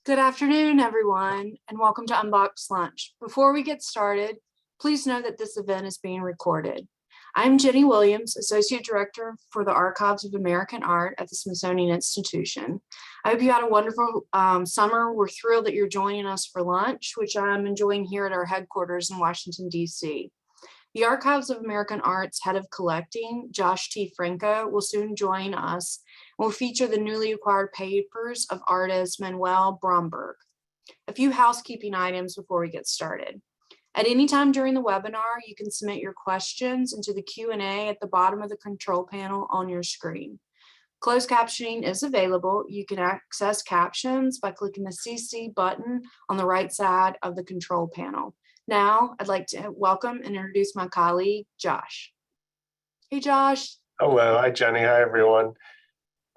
Good afternoon, everyone, and welcome to Unboxed Lunch. Before we get started, please know that this event is being recorded. I'm Jenny Williams, Associate Director for the Archives of American Art at the Smithsonian Institution. I hope you had a wonderful summer. We're thrilled that you're joining us for lunch, which I'm enjoying here at our headquarters in Washington, D.C. The Archives of American Art's head of collecting, Josh T Franco, will soon join us and will feature the newly acquired papers of artist Manuel Bromberg. A few housekeeping items before we get started. At any time during the webinar, you can submit your questions into the Q&A at the bottom of the control panel on your screen. Closed captioning is available. You can access captions by clicking the CC button on the right side of the control panel. Now, I'd like to welcome and introduce my colleague, Josh. Hey, Josh. Hello. Hi, Jenny. Hi, everyone.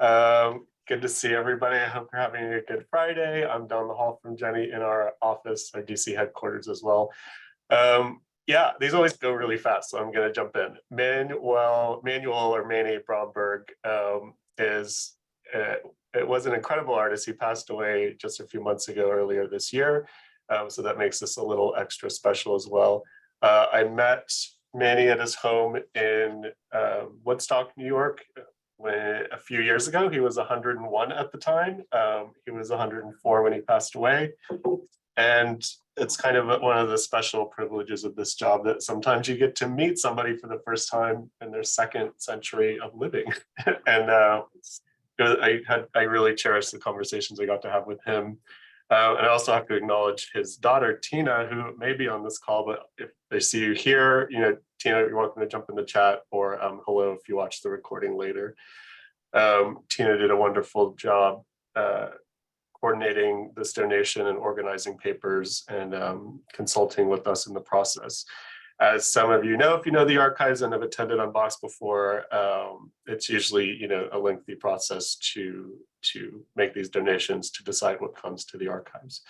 Good to see everybody. I hope you're having a good Friday. I'm down the hall from Jenny in our office, our DC headquarters as well. Yeah, these always go really fast, so I'm going to jump in. Manuel or Manny Bromberg it was an incredible artist. He passed away just a few months ago, earlier this year. So that makes this a little extra special as well. I met Manny at his home in Woodstock, New York, a few years ago. He was 101 at the time. He was 104 when he passed away. And it's kind of one of the special privileges of this job that sometimes you get to meet somebody for the first time in their second century of living. And I really cherish the conversations I got to have with him. And I also have to acknowledge his daughter, Tina, who may be on this call, but if they see you here, Tina, you're welcome to jump in the chat, or hello if you watch the recording later. Tina did a wonderful job coordinating this donation and organizing papers and consulting with us in the process. As some of you know, if you know the archives and have attended Unboxed before, it's usually a lengthy process to make these donations, to decide what comes to the archives.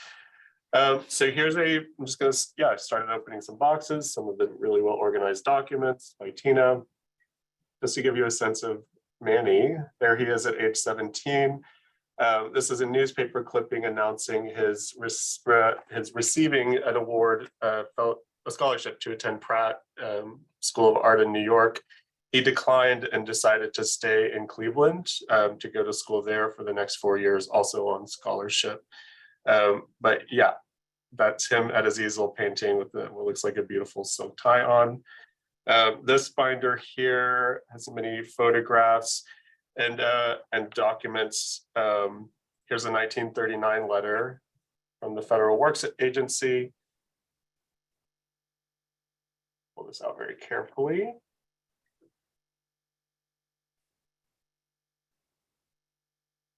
So I'm just going to, I started opening some boxes, some of the really well organized documents by Tina, just to give you a sense of Manny. There he is at age 17. This is a newspaper clipping announcing his receiving an award, a scholarship to attend Pratt School of Art in New York. He declined and decided to stay in Cleveland to go to school there for the next 4 years, also on scholarship. But yeah, that's him at his easel painting with what looks like a beautiful silk tie on. This binder here has many photographs and documents. Here's a 1939 letter from the Federal Works Agency. Pull this out very carefully.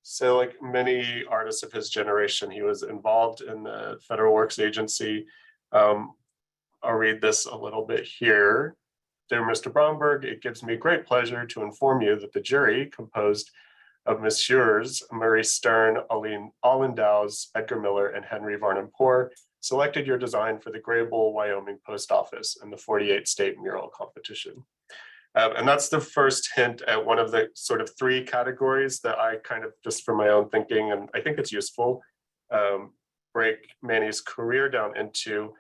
So like many artists of his generation, he was involved in the Federal Works Agency. I'll read this a little bit here. Dear Mr. Bromberg, it gives me great pleasure to inform you that the jury, composed of Messrs. Murray Stern, Aline Allendows, Edgar Miller, and Henry Varnum Poor, selected your design for the Graybull, Wyoming Post Office in the 48 state mural competition. And that's the first hint at one of the sort of three categories that I kind of, just for my own thinking, and I think it's useful, break Manny's career down into.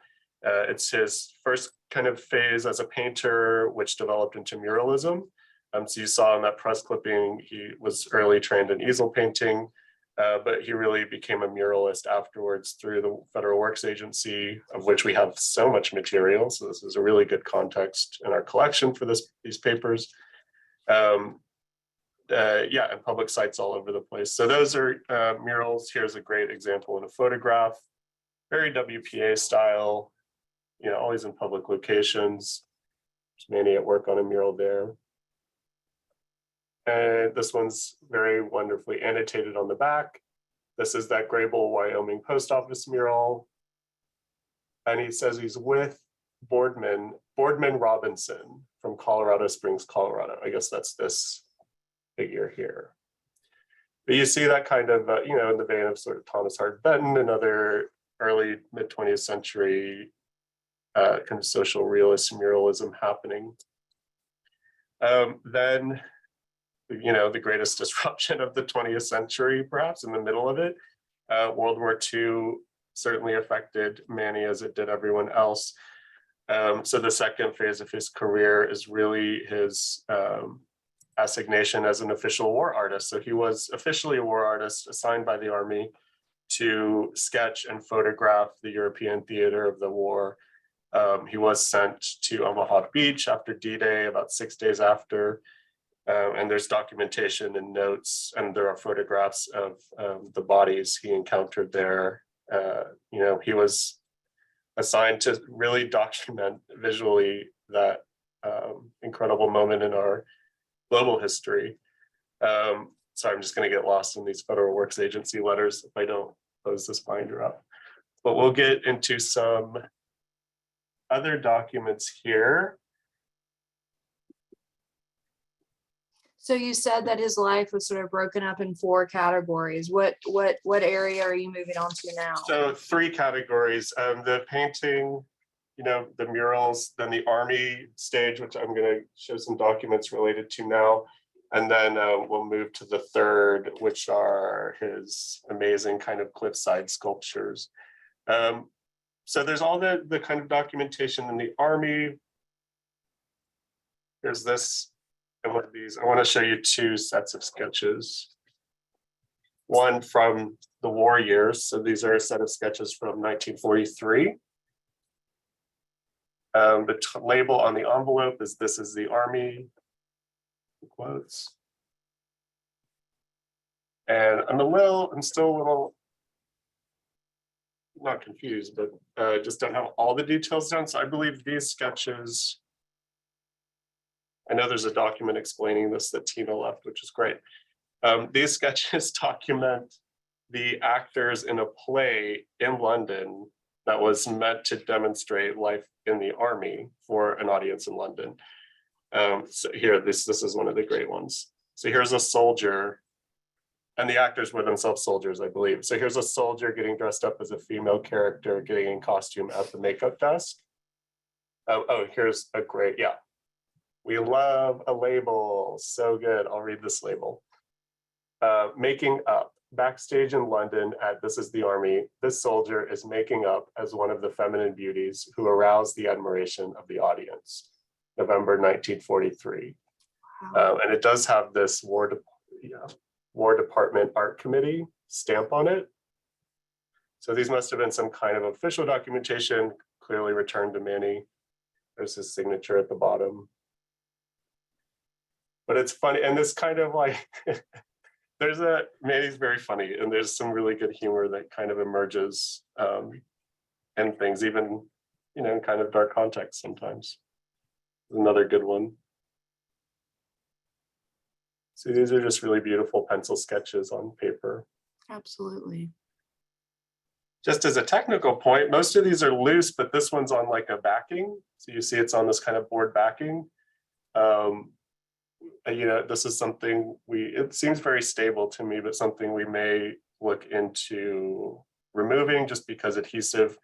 It's his first kind of phase as a painter, which developed into muralism. So you saw in that press clipping, he was early trained in easel painting, but he really became a muralist afterwards through the Federal Works Agency, of which we have so much material. So this is a really good context in our collection for these papers. And public sites all over the place. So those are murals. Here's a great example in a photograph, very WPA style, always in public locations. There's Manny at work on a mural there. And this one's very wonderfully annotated on the back. This is that Graybull, Wyoming Post Office mural. And he says he's with Boardman Robinson from Colorado Springs, Colorado. I guess that's this figure here. But you see that kind of, in the vein of sort of Thomas Hart Benton and other early mid-20th century kind of social realist muralism happening. Then, the greatest disruption of the 20th century, perhaps in the middle of it, World War II certainly affected Manny as it did everyone else. So the second phase of his career is really his assignation as an official war artist. So he was officially a war artist assigned by the Army to sketch and photograph the European theater of the war. He was sent to Omaha Beach after D-Day, about 6 days after. And there's documentation and notes, and there are photographs of the bodies he encountered there. He was assigned to really document visually that incredible moment in our global history. So I'm just going to get lost in these Federal Works Agency letters if I don't close this binder up. But we'll get into some other documents here. So you said that his life was sort of broken up in 4 categories. What area are you moving on to now? So 3 categories: the painting, the murals, then the Army stage, which I'm going to show some documents related to now, and then we'll move to the third, which are his amazing kind of cliffside sculptures. So there's all the kind of documentation in the Army. There's this. And one of these, I want to show you 2 sets of sketches. One from the war years. So these are a set of sketches from 1943. The label on the envelope is "This is the Army," quotes. And I'm still a little, not confused, but just don't have all the details down. So I believe these sketches, I know there's a document explaining this that Tina left, which is great. These sketches document the actors in a play in London that was meant to demonstrate life in the Army for an audience in London. So here, this is one of the great ones. So here's a soldier, and the actors were themselves soldiers, I believe. So here's a soldier getting dressed up as a female character, getting in costume at the makeup desk. Here's a great, yeah. We love a label, so good. I'll read this label. Making up. Backstage in London at This is the Army, this soldier is making up as one of the feminine beauties who aroused the admiration of the audience. November 1943. Wow. And it does have this War Department Art Committee stamp on it. So these must have been some kind of official documentation, clearly returned to Manny. There's his signature at the bottom. But it's funny, and this kind of like, Manny's very funny, and there's some really good humor that kind of emerges in things, even, in kind of dark context sometimes. Another good one. So these are just really beautiful pencil sketches on paper. Absolutely. Just as a technical point, most of these are loose, but this one's on like a backing. So you see it's on this kind of board backing. This is something it seems very stable to me, but something we may look into removing just because adhesive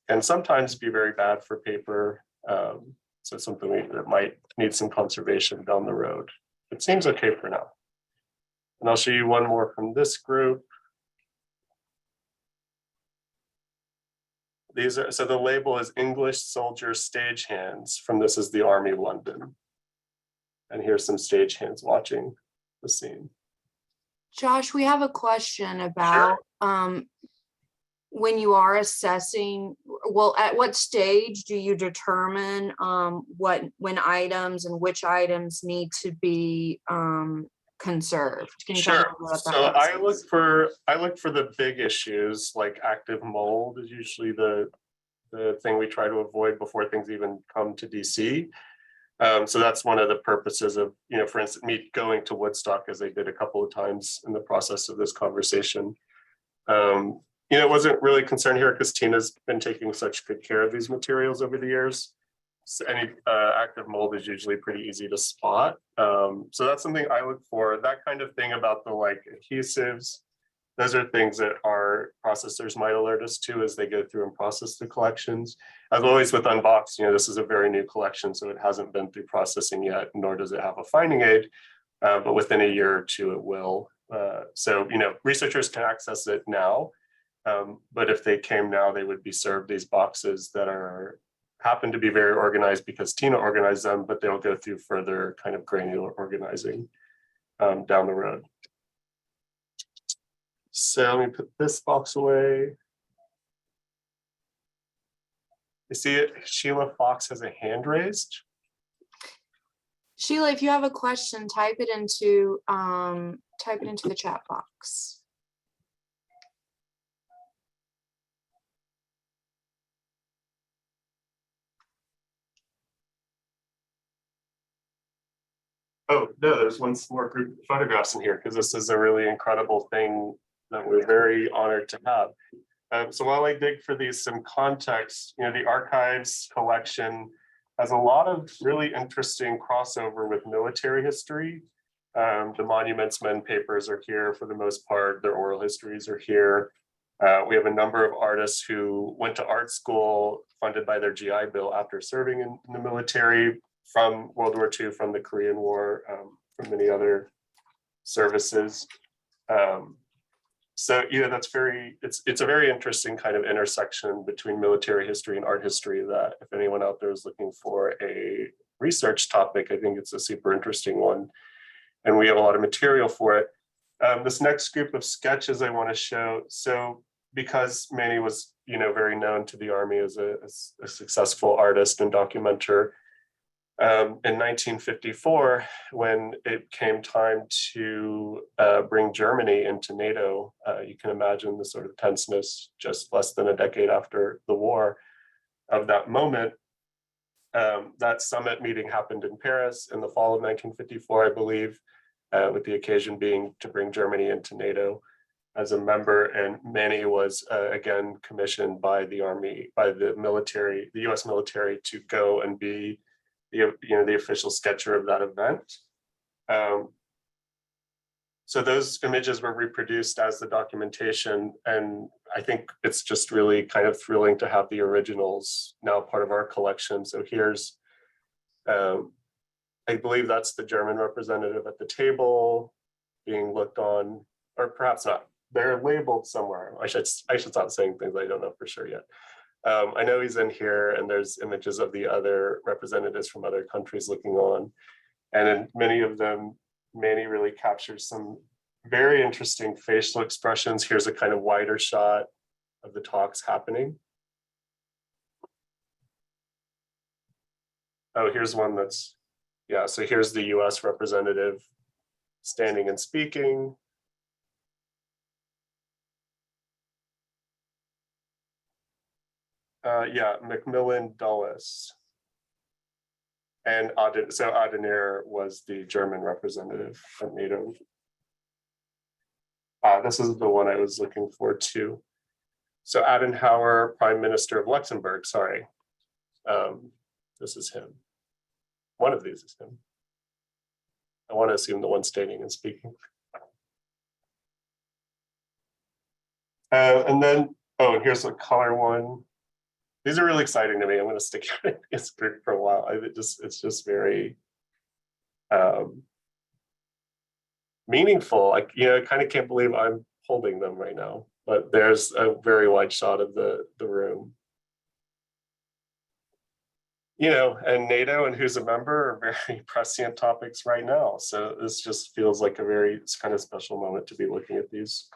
can sometimes be very bad for paper. So it's something that might need some conservation down the road. It seems okay for now. And I'll show you one more from this group. So the label is English Soldier Stagehands from This is the Army London. And here's some stagehands watching the scene. Josh, we have a question about when you are assessing, at what stage do you determine when items and which items need to be conserved? Can you talk about that? So I look for the big issues, like active mold is usually the thing we try to avoid before things even come to DC. So that's one of the purposes of, for instance, me going to Woodstock, as I did a couple of times in the process of this conversation. Wasn't really concerned here because Tina's been taking such good care of these materials over the years. So any active mold is usually pretty easy to spot. So that's something I look for. That kind of thing about the adhesives, those are things that our processors might alert us to as they go through and process the collections. As always with Unboxed, this is a very new collection, so it hasn't been through processing yet, nor does it have a finding aid, but within a year or two it will. So, researchers can access it now, but if they came now, they would be served these boxes that happen to be very organized because Tina organized them, but they'll go through further kind of granular organizing down the road. So let me put this box away. You see it, Sheila Fox has a hand raised. Sheila, if you have a question, type it into the chat box. Oh, no, there's one more group of photographs in here because this is a really incredible thing that we're very honored to have. So while I dig for these some context, the archives collection has a lot of really interesting crossover with military history. The Monuments Men papers are here for the most part. Their oral histories are here. We have a number of artists who went to art school funded by their GI Bill after serving in the military from World War II, from the Korean War, from many other services. So that's it's a very interesting kind of intersection between military history and art history that if anyone out there is looking for a research topic, I think it's a super interesting one. And we have a lot of material for it. This next group of sketches I want to show. So because Manny was, very known to the Army as a successful artist and documenter, in 1954, when it came time to bring Germany into NATO, you can imagine the sort of tenseness just less than a decade after the war of that moment. That summit meeting happened in Paris in the fall of 1954, I believe, with the occasion being to bring Germany into NATO as a member. And Manny was again commissioned by the Army, by the military, the US military, to go and be the official sketcher of that event. So those images were reproduced as the documentation, and I think it's just really kind of thrilling to have the originals now part of our collection. So here's, I believe that's the German representative at the table being looked on, or perhaps not. They're labeled somewhere. I should stop saying things I don't know for sure yet. I know he's in here, and there's images of the other representatives from other countries looking on. And in many of them, Manny really captures some very interesting facial expressions. Here's a kind of wider shot of the talks happening. Oh, here's one that's, yeah, so here's the US representative standing and speaking. Yeah, Macmillan Dulles. And so Adenauer was the German representative at NATO. This is the one I was looking for too. So Adenauer, Prime Minister of Luxembourg, sorry. This is him. One of these is him. I want to assume the one standing and speaking. And then, oh, and here's a color one. These are really exciting to me. I'm going to stick in this group for a while. It's just very meaningful. Like, I kind of can't believe I'm holding them right now, but there's a very wide shot of the room. And NATO and who's a member are very prescient topics right now. So this just feels like it's kind of special moment to be looking at these.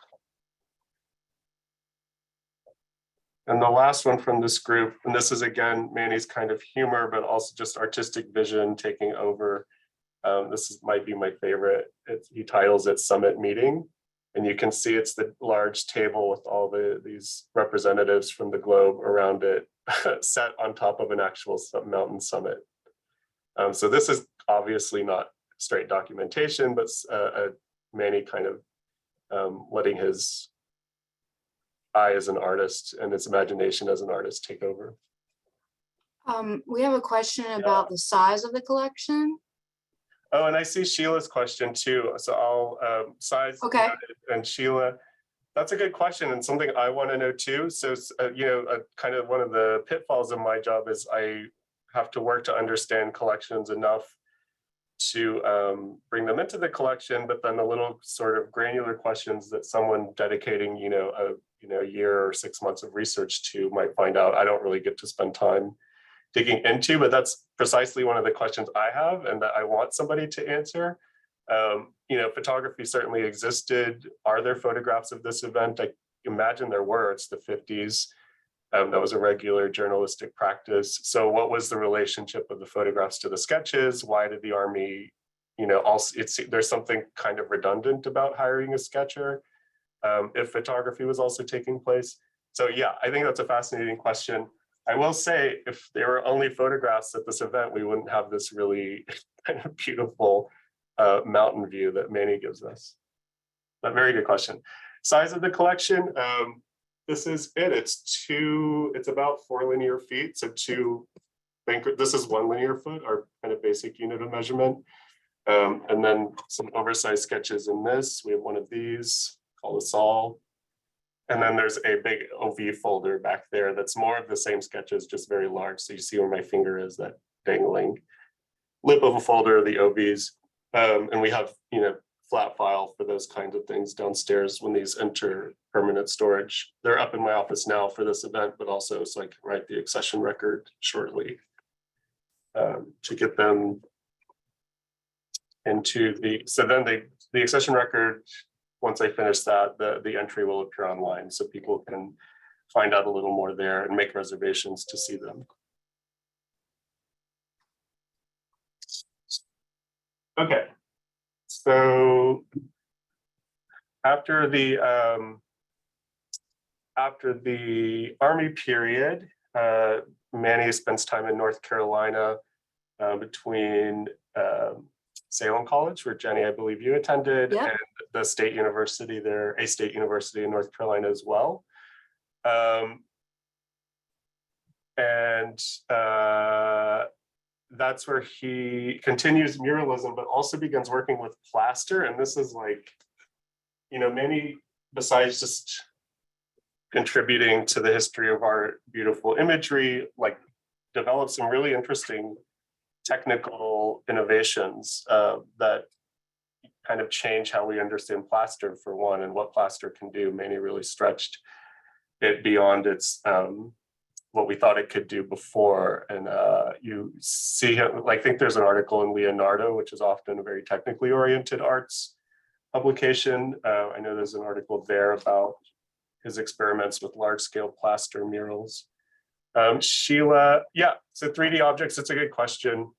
And the last one from this group, and this is again, Manny's kind of humor, but also just artistic vision taking over. Might be my favorite. He titles it Summit Meeting. And you can see it's the large table with all these representatives from the globe around it set on top of an actual mountain summit. So this is obviously not straight documentation, but Manny kind of letting his eye as an artist and his imagination as an artist take over. We have a question about the size of the collection. Oh, and I see Sheila's question too. So I'll size. Okay. And Sheila, that's a good question and something I want to know too. So, kind of one of the pitfalls of my job is I have to work to understand collections enough to bring them into the collection, but then the little sort of granular questions that someone dedicating, a year or 6 months of research to might find out I don't really get to spend time digging into, but that's precisely one of the questions I have and that I want somebody to answer. Photography certainly existed. Are there photographs of this event? I imagine there were. It's the 50s. That was a regular journalistic practice. So what was the relationship of the photographs to the sketches? Why did the Army, also, there's something kind of redundant about hiring a sketcher if photography was also taking place. So yeah, I think that's a fascinating question. I will say, if there were only photographs at this event, we wouldn't have this really kind of beautiful mountain view that Manny gives us. But very good question. Size of the collection, this is it. It's about 4 linear feet. So this is 1 linear foot, our kind of basic unit of measurement. And then some oversized sketches in this. We have one of these called a Sol. And then there's a big OV folder back there that's more of the same sketches, just very large. So you see where my finger is, that dangling lip of a folder of the OVs. And we have, flat file for those kinds of things downstairs when these enter permanent storage. They're up in my office now for this event, but also so I can write the accession record shortly to get them into so then the accession record, once I finish that, the entry will appear online so people can find out a little more there and make reservations to see them. Okay, so after the Army period, Manny spends time in North Carolina between Salem College, where Jenny, I believe you attended, Yep. and the state university there, a state university in North Carolina as well. That's where he continues muralism, but also begins working with plaster. And this is like, Manny, besides just contributing to the history of our beautiful imagery, like developed some really interesting technical innovations that kind of change how we understand plaster, for one, and what plaster can do. Manny really stretched it beyond its what we thought it could do before. And you see him, I think there's an article in Leonardo, which is often a very technically oriented arts publication. I know there's an article there about his experiments with large scale plaster murals. Sheila, yeah, so 3D objects, it's a good question.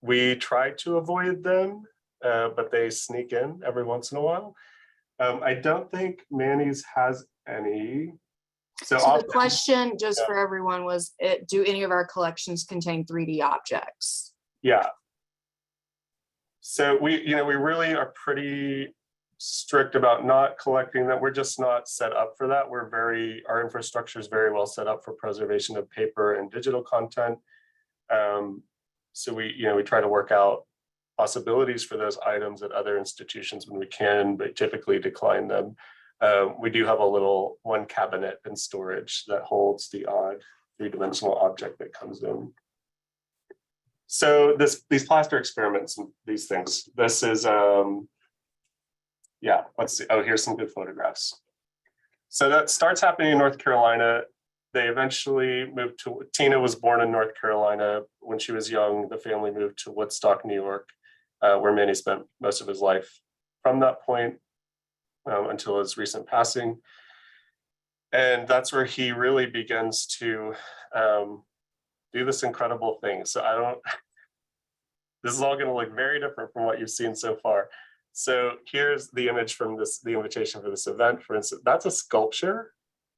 We try to avoid them, but they sneak in every once in a while. I don't think Manny's has any. So the question, just for everyone, was, do any of our collections contain 3D objects? Yeah. So we really are pretty strict about not collecting them. We're just not set up for that. Our infrastructure is very well set up for preservation of paper and digital content. So we try to work out possibilities for those items at other institutions when we can, but typically decline them. We do have one cabinet in storage that holds the odd 3-dimensional object that comes in. So these plaster experiments and these things, this is, yeah, let's see. Oh, here's some good photographs. So that starts happening in North Carolina. They eventually moved to, Tina was born in North Carolina. When she was young, the family moved to Woodstock, New York, where Manny spent most of his life from that point until his recent passing. And that's where he really begins to do this incredible thing. So this is all going to look very different from what you've seen so far. So here's the image from the invitation for this event. For instance, that's a sculpture.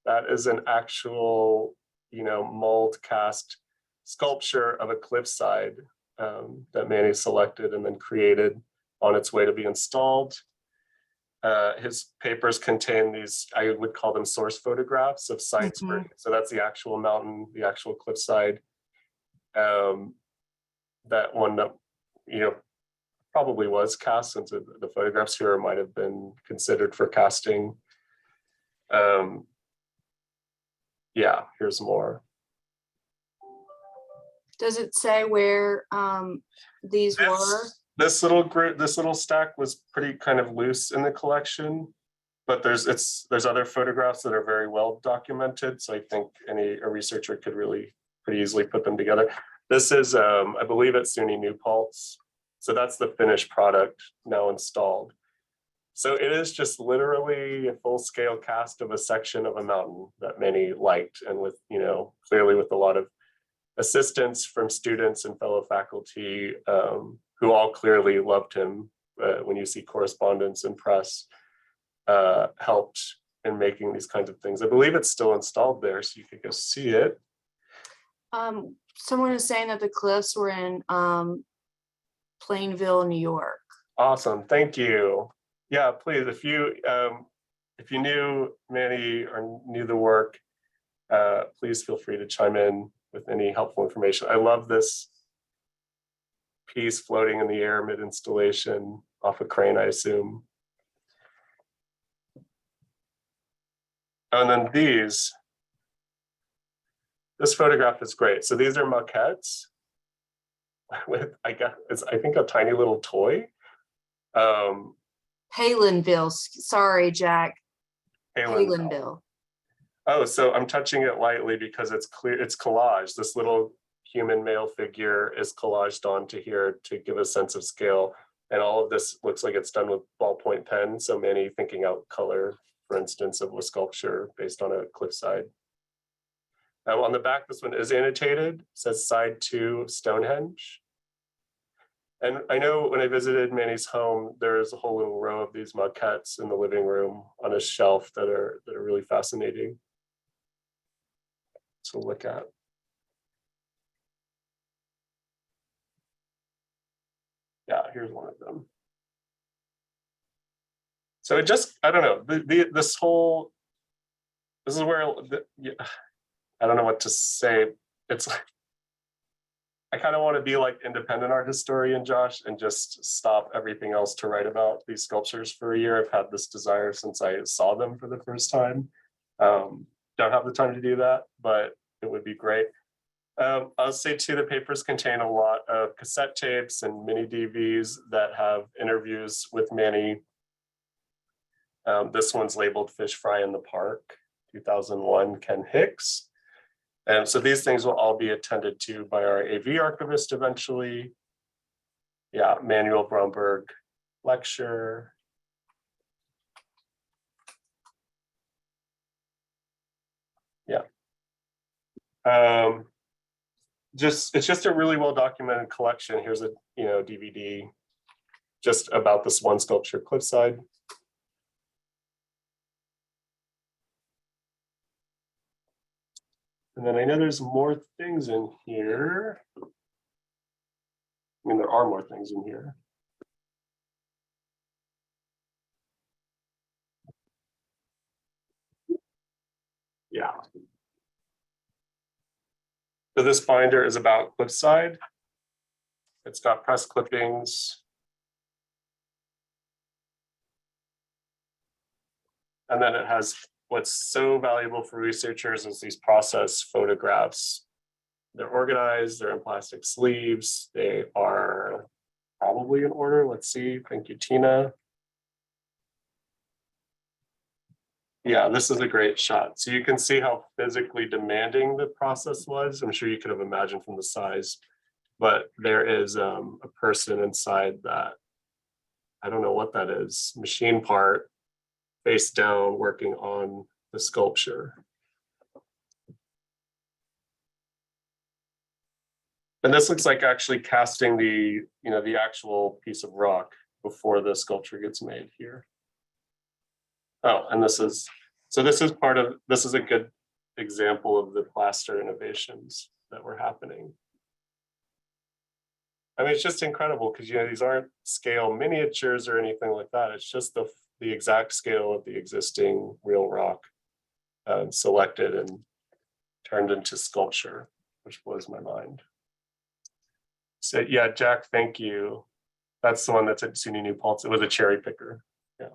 That is an actual, mold cast sculpture of a cliffside that Manny selected and then created on its way to be installed. His papers contain these, I would call them source photographs of sites. Mm-hmm. So that's the actual mountain, the actual cliffside. That one that, probably was cast, since the photographs here might have been considered for casting. Yeah, here's more. Does it say where these were? This little group, this little stack was pretty kind of loose in the collection, but there's other photographs that are very well documented. So I think a researcher could really pretty easily put them together. This is, I believe it's SUNY New Paltz. So that's the finished product now installed. So it is just literally a full scale cast of a section of a mountain that many liked, and with, clearly with a lot of assistance from students and fellow faculty who all clearly loved him. When you see correspondence and press helped in making these kinds of things. I believe it's still installed there, so you could go see it. Someone is saying that the cliffs were in Plainville, New York. Awesome, thank you. Yeah, please, if you knew Manny or knew the work, please feel free to chime in with any helpful information. I love this piece floating in the air mid-installation off a crane, I assume. And then this photograph is great. So these are maquettes with, I think, a tiny little toy. Palinville, sorry, Jack. Palinville. Oh, so I'm touching it lightly because it's clear, it's collage. This little human male figure is collaged onto here to give a sense of scale. And all of this looks like it's done with ballpoint pen. So many thinking out color, for instance, of a sculpture based on a cliffside. On the back, this one is annotated, it says side 2 Stonehenge. And I know when I visited Manny's home, there's a whole little row of these maquettes in the living room on a shelf that are really fascinating to look at. Yeah, here's one of them. So it just, I don't know, this is where, I don't know what to say. It's like, I kind of want to be like independent art historian, Josh, and just stop everything else to write about these sculptures for a year. I've had this desire since I saw them for the first time. Don't have the time to do that, but it would be great. I'll say too, the papers contain a lot of cassette tapes and mini DVs that have interviews with Manny. This one's labeled Fish Fry in the Park, 2001, Ken Hicks. And so these things will all be attended to by our AV archivist eventually. Yeah, Manuel Bromberg lecture. Yeah. It's just a really well documented collection. Here's a DVD just about this one sculpture, Cliffside. And then I know there's more things in here. I mean, there are more things in here. Yeah. So this binder is about Cliffside. It's got press clippings. And then it has what's so valuable for researchers is these process photographs. They're organized, they're in plastic sleeves, they are probably in order. Let's see, thank you, Tina. Yeah, this is a great shot. So you can see how physically demanding the process was. I'm sure you could have imagined from the size, but there is a person inside that, I don't know what that is, machine part, face down, working on the sculpture. And this looks like actually casting the actual piece of rock before the sculpture gets made here. Oh, and this is a good example of the plaster innovations that were happening. I mean, it's just incredible because these aren't scale miniatures or anything like that. It's just the exact scale of the existing real rock selected and turned into sculpture, which blows my mind. So yeah, Jack, thank you. That's the one that's at SUNY New Paltz. It was a cherry picker. Yeah.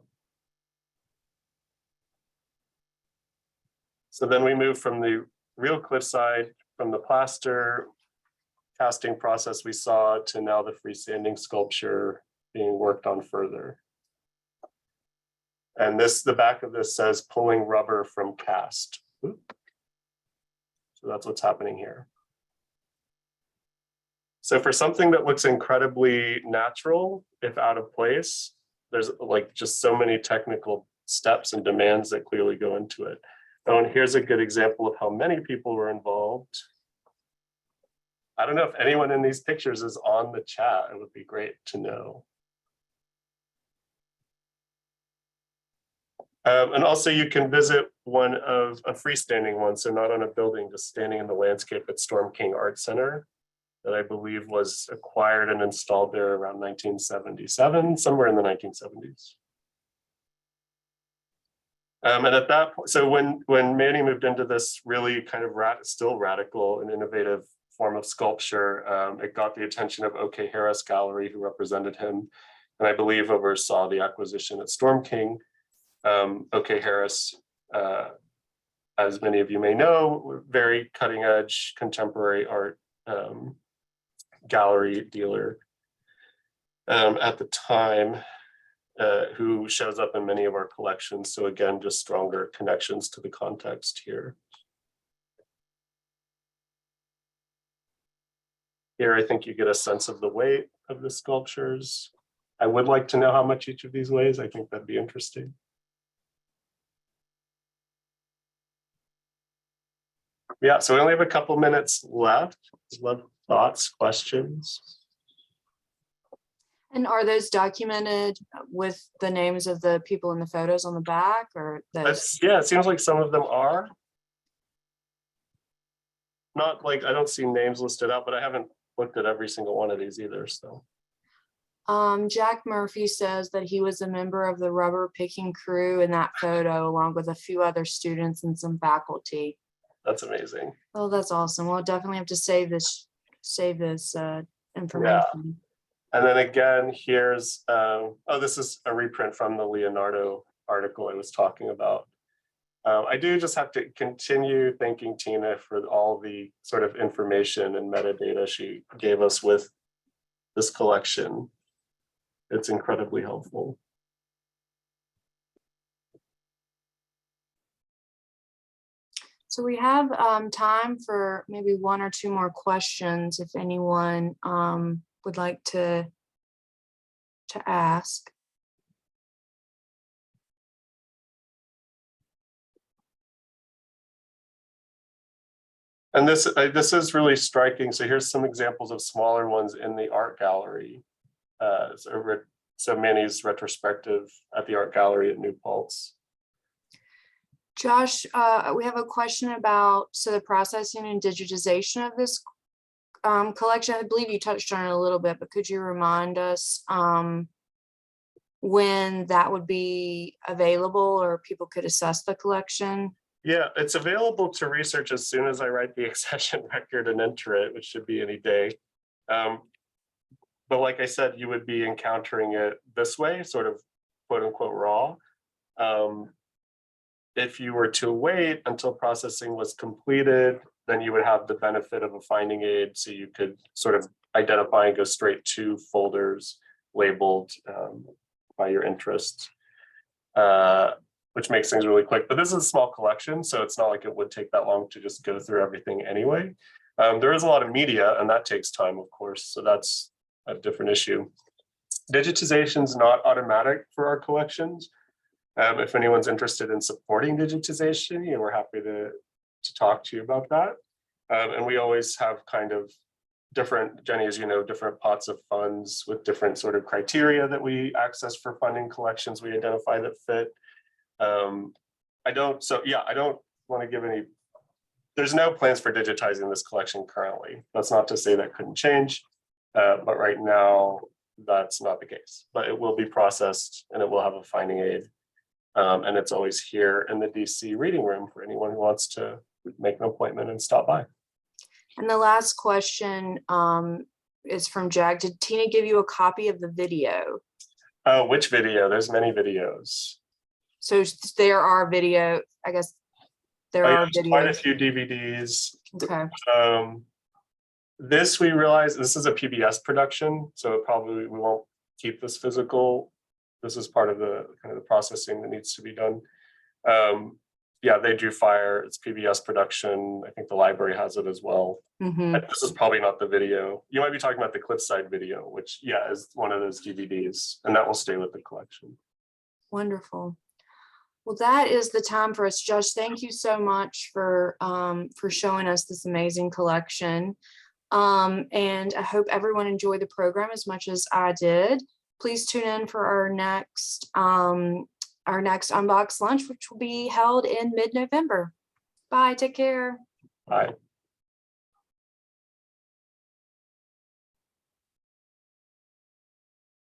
So then we move from the real cliffside, from the plaster, casting process we saw to now the freestanding sculpture being worked on further. And this, the back of this says pulling rubber from cast. Oop. So that's what's happening here. So for something that looks incredibly natural, if out of place, there's like just so many technical steps and demands that clearly go into it. Oh, and here's a good example of how many people were involved. I don't know if anyone in these pictures is on the chat. It would be great to know. And also you can visit one of a freestanding one, so not on a building, just standing in the landscape at Storm King Art Center, that I believe was acquired and installed there around 1977, somewhere in the 1970s. And at that point, so when Manny moved into this really kind of still radical and innovative form of sculpture, it got the attention of OK Harris Gallery, who represented him, and I believe oversaw the acquisition at Storm King. OK Harris, as many of you may know, very cutting edge contemporary art gallery dealer at the time, who shows up in many of our collections. So again, just stronger connections to the context here. Here, I think you get a sense of the weight of the sculptures. I would like to know how much each of these weighs. I think that'd be interesting. Yeah, so we only have a couple minutes left. Love thoughts, questions. And are those documented with the names of the people in the photos on the back, or those? Yeah, it seems like some of them are. Not like, I don't see names listed out, but I haven't looked at every single one of these either, so. Jack Murphy says that he was a member of the rubber picking crew in that photo, along with a few other students and some faculty. That's amazing. Oh, that's awesome. We'll definitely have to save this information. Yeah. And then again, here's, oh, this is a reprint from the Leonardo article I was talking about. I do just have to continue thanking Tina for all the sort of information and metadata she gave us with this collection. It's incredibly helpful. So we have time for maybe one or two more questions if anyone would like to ask. And this is really striking. So here's some examples of smaller ones in the art gallery. So Manny's retrospective at the art gallery at New Paltz. Josh, we have a question about the processing and digitization of this collection. I believe you touched on it a little bit, but could you remind us when that would be available or people could assess the collection? Yeah, it's available to research as soon as I write the accession record and enter it, which should be any day. But like I said, you would be encountering it this way, sort of quote unquote raw. If you were to wait until processing was completed, then you would have the benefit of a finding aid. So you could sort of identify and go straight to folders labeled by your interest, which makes things really quick. But this is a small collection, so it's not like it would take that long to just go through everything anyway. There is a lot of media, and that takes time, of course. So that's a different issue. Digitization is not automatic for our collections. If anyone's interested in supporting digitization, we're happy to talk to you about that. And we always have kind of different, Jenny, as you know, different pots of funds with different sort of criteria that we access for funding collections we identify that fit. I don't want to give any, there's no plans for digitizing this collection currently. That's not to say that couldn't change, but right now that's not the case. But it will be processed and it will have a finding aid. And it's always here in the DC reading room for anyone who wants to make an appointment and stop by. And the last question is from Jag. Did Tina give you a copy of the video? Oh, which video? There's many videos. So there are video, I guess there are videos. Quite a few DVDs. Okay. This, we realize this is a PBS production, so probably we won't keep this physical. This is part of the kind of the processing that needs to be done. Yeah, they do fire. It's PBS production. I think the library has it as well. This is probably not the video. You might be talking about the Cliffside video, which, yeah, is one of those DVDs, and that will stay with the collection. Wonderful. Well, that is the time for us. Josh, thank you so much for showing us this amazing collection. And I hope everyone enjoyed the program as much as I did. Please tune in for our next Unboxed Lunch, which will be held in mid-November. Bye, take care. Bye.